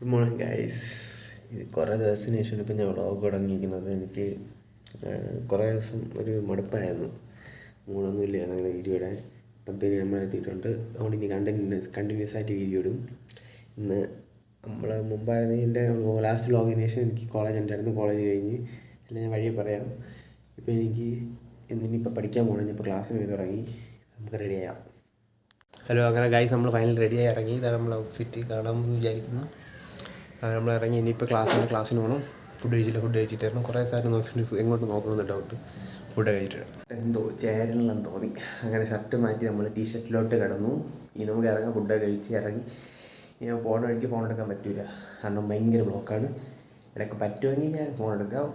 Good morning guys. ഇത് കുറേ ദിവസത്തിന് ശേഷം ഇപ്പം ഞാൻ വ്ളോഗ് തുടങ്ങിയിരിക്കുന്നത്. എനിക്ക് കുറേ ദിവസം ഒരു മടുപ്പായിരുന്നു, മൂടൊന്നുമില്ല അങ്ങനെ വീഡിയോ ഇടാൻ. അപ്പം പിന്നെ നമ്മളെത്തിയിട്ടുണ്ട്. അതുകൊണ്ട് ഇനി കണ്ടിന്യൂസ് ആയിട്ട് വീഡിയോ ഇടും. ഇന്ന് നമ്മൾ മുമ്പായിരുന്നു എൻ്റെ ലാസ്റ്റ് വ്ളോഗിന് ശേഷം എനിക്ക് കോളേജ് ഉണ്ടായിരുന്നു. കോളേജ് കഴിഞ്ഞ് എല്ലാം ഞാൻ വഴിയെ പറയാം. ഇപ്പം എനിക്ക് ഇന്നിപ്പോൾ പഠിക്കാൻ പോകണം. ഇപ്പോൾ ക്ലാസ്സിന് പോയി തുടങ്ങി. നമുക്ക് റെഡിയാകാം. ഹലോ, അങ്ങനെ ഗൈസ് നമ്മൾ ഫൈനൽ റെഡിയായി ഇറങ്ങി. ഇതാണ് നമ്മൾ ഔട്ട്ഫിറ്റ് കാണാമെന്ന് വിചാരിക്കുന്നു. നമ്മൾ ഇറങ്ങി ഇനിയിപ്പോൾ ക്ലാസ്സിന് പോകണം. ഫുഡ് കഴിച്ചിട്ടായിരുന്നു. കുറേ സ്ഥലത്ത് നോക്കിയിട്ട് എങ്ങോട്ട് നോക്കണമെന്ന് ഡൗട്ട്. ഫുഡ് കഴിച്ചിട്ട് എന്തോ ചേരണമെന്ന് തോന്നി. അങ്ങനെ ഷർട്ട് മാറ്റി നമ്മൾ ടീഷർട്ടിലോട്ട് കിടന്നു. ഇനി നമുക്ക് ഇറങ്ങാം. ഫുഡൊക്കെ കഴിച്ച് ഇറങ്ങി. ഞാൻ ഫോൺ വഴിക്ക് ഫോൺ എടുക്കാൻ പറ്റില്ല, കാരണം ഭയങ്കര ബ്ലോക്കാണ്. ഇടയ്ക്ക് പറ്റുമെങ്കിൽ ഞാൻ ഫോൺ എടുക്കാം.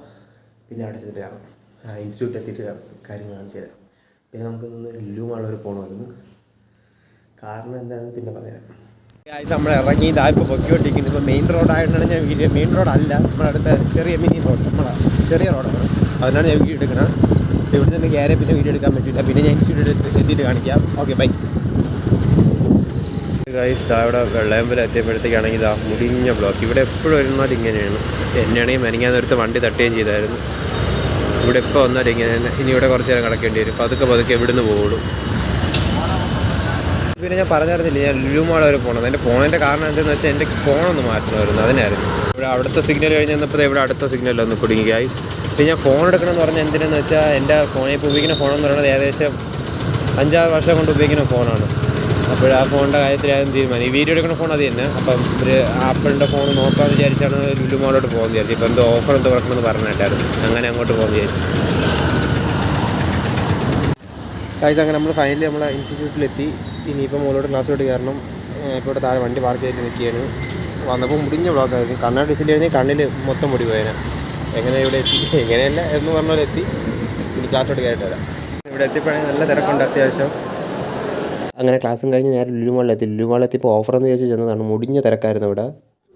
പിന്നെ അവിടെ ചെന്നിട്ട് കാണാം. ഇൻസ്റ്റിറ്റ്യൂട്ട് എത്തിയിട്ട് കാര്യങ്ങൾ കാണിച്ചു തരാം. പിന്നെ നമുക്ക് ലുലു മാളിൽ പോകണമായിരുന്നു. കാരണം എന്താണെന്ന് പിന്നെ പറയാം. നമ്മൾ ഇറങ്ങി ഇതായപ്പോൾ പൊക്കിക്കൊണ്ടിരിക്കുന്നത്. ഇപ്പോൾ മെയിൻ റോഡായിട്ടാണ് ഞാൻ വീഡിയോ. മെയിൻ റോഡല്ല, നമ്മളടുത്ത ചെറിയ മിനി റോഡ്, നമ്മളെ ചെറിയ റോഡാണ്. അതിനാണ് ഞാൻ വീഡിയോ എടുക്കുന്നത്. ഇവിടെ നിന്ന് കയറി പിന്നെ വീഡിയോ എടുക്കാൻ പറ്റില്ല. പിന്നെ ഞാൻ ഇൻസ്റ്റിറ്റ്യൂട്ട് എത്തിയിട്ട് കാണിക്കാം. Okay, bye guys. ഇവിടെ വെള്ളയമ്പലം എത്തിയപ്പോഴത്തേക്കാണെങ്കിൽ ഇതാ മുടിഞ്ഞ ബ്ലോക്ക്. ഇവിടെ എപ്പോഴും വരുന്നാൽ ഇങ്ങനെയാണ്. എന്നെയാണെങ്കിൽ മെനങ്ങാന്നേരത്ത് വണ്ടി തട്ടുകയും ചെയ്തായിരുന്നു. ഇവിടെ എപ്പോൾ വന്നാലും ഇങ്ങനെ തന്നെ. ഇനി ഇവിടെ കുറച്ച് നേരം കിടക്കേണ്ടി വരും. പതുക്കെ ഇവിടുന്ന് പോകുള്ളൂ. പിന്നെ ഞാൻ പറഞ്ഞിരുന്നില്ല ഞാൻ ലുലു മാൾ വരെ പോകണം. എൻ്റെ ഫോണിൻ്റെ കാരണം എന്താണെന്ന് വെച്ചാൽ എൻ്റെ ഫോണൊന്ന് മാറ്റണമായിരുന്നു. അതിനായിരുന്നു ഇവിടെ അവിടുത്തെ സിഗ്നൽ കഴിഞ്ഞ് വന്നപ്പോൾ ഇവിടെ അടുത്ത സിഗ്നലൊന്ന് കുടുങ്ങി ഗൈസ്. പിന്നെ ഞാൻ ഫോൺ എടുക്കണമെന്ന് പറഞ്ഞാൽ എന്തിനാന്ന് വെച്ചാൽ എൻ്റെ ഫോണിൽ ഇപ്പോൾ ഉപയോഗിക്കുന്ന ഫോണെന്ന് പറയുന്നത് ഏകദേശം 5-6 വർഷം കൊണ്ട് ഉപയോഗിക്കുന്ന ഫോണാണ്. അപ്പോൾ ആ ഫോണിൻ്റെ കാര്യത്തിലായിരുന്നു തീരുമാനം. ഈ വീഡിയോ എടുക്കുന്ന ഫോൺ അത് തന്നെ. അപ്പം ഒരു ആപ്പിളിൻ്റെ ഫോൺ നോക്കാമെന്ന് വിചാരിച്ചാണ് ലുലു മാളോട്ട് പോകുന്നത് വിചാരിച്ചു. ഇപ്പോൾ എന്തോ ഓഫർ എന്തോ കിടക്കണമെന്ന് പറഞ്ഞിട്ടായിരുന്നു. അങ്ങനെ അങ്ങോട്ട് പോകുമെന്ന് വിചാരിച്ചു ഗൈസ്. അങ്ങനെ നമ്മൾ ഫൈനലി നമ്മളെ ഇൻസ്റ്റിറ്റ്യൂട്ടിലെത്തി. ഇനിയിപ്പോൾ മുകളിലോട്ട് ക്ലാസ്സിലോട്ട് കയറണം. ഇപ്പോൾ ഇവിടെ താഴെ വണ്ടി പാർക്ക് ചെയ്തിട്ട് നിൽക്കുകയാണ്. വന്നപ്പോൾ മുടിഞ്ഞ ബ്ലോക്കായിരുന്നു. കണ്ണാടി വെച്ചിട്ട് കഴിഞ്ഞാൽ കണ്ണിൽ മൊത്തം മുടി പോയേനെ. എങ്ങനെ ഇവിടെ എത്തി, എങ്ങനെയല്ല എന്ന് പറഞ്ഞ പോലെ എത്തി. ഇനി ക്ലാസ്സിലോട്ട് കയറിയിട്ട് വരാം. ഇവിടെ എത്തിയപ്പോഴാണെങ്കിൽ നല്ല തിരക്കുണ്ട് അത്യാവശ്യം. അങ്ങനെ ക്ലാസ്സും കഴിഞ്ഞ് നേരെ ലുലു മാളിലെത്തി. ലുലു മാളിലെത്തിയപ്പോൾ ഓഫറെന്ന് ചോദിച്ച് ചെന്നതാണ്. മുടിഞ്ഞ തിരക്കായിരുന്നു ഇവിടെ.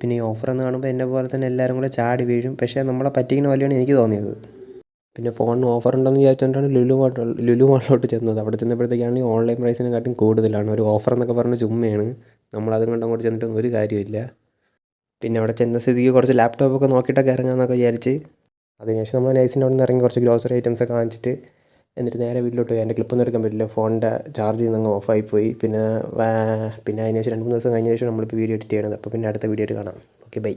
പിന്നെ ഈ ഓഫറെന്ന് കാണുമ്പോൾ എന്നെ പോലെ തന്നെ എല്ലാവരും കൂടെ ചാടി വീഴും. പക്ഷേ നമ്മളെ പറ്റിക്കുന്ന പോലെയാണ് എനിക്ക് തോന്നിയത്. പിന്നെ ഫോണിന് ഓഫർ ഉണ്ടെന്ന് വിചാരിച്ചുകൊണ്ടാണ് ലുലു മാളിലോട്ട് ചെന്നത്. അവിടെ ചെന്നപ്പോഴത്തേക്കാണെങ്കിൽ ഓൺലൈൻ പ്രൈസിനെക്കാട്ടും കൂടുതലാണ്. ഒരു ഓഫർ എന്നൊക്കെ പറഞ്ഞ് ചുമ്മയാണ്. നമ്മളതും കൊണ്ട് അങ്ങോട്ട് ചെന്നിട്ടൊന്നും ഒരു കാര്യമില്ല. പിന്നെ അവിടെ ചെന്ന സ്ഥിതിക്ക് കുറച്ച് ലാപ്ടോപ്പൊക്കെ നോക്കിയിട്ടൊക്കെ ഇറങ്ങാമെന്നൊക്കെ വിചാരിച്ച് അതിനുശേഷം നമ്മൾ നൈസിൻ്റെ അവിടെ നിന്ന് ഇറങ്ങി കുറച്ച് ഗ്രോസറി ഐറ്റംസൊക്കെ വാങ്ങിച്ചിട്ട് എന്നിട്ട് നേരെ വീട്ടിലോട്ട് പോയി. എൻ്റെ ക്ലിപ്പൊന്നും എടുക്കാൻ പറ്റില്ല, ഫോണിൻ്റെ ചാർജ് ചെയ്യുന്നങ്ങ് ഓഫായിപ്പോയി. പിന്നെ അതിനുശേഷം 2-3 ദിവസം കഴിഞ്ഞ ശേഷം നമ്മളിപ്പോൾ വീഡിയോ എഡിറ്റ് ചെയ്യണത്. അപ്പോൾ പിന്നെ അടുത്ത വീഡിയോ കാണാം. Okay, by.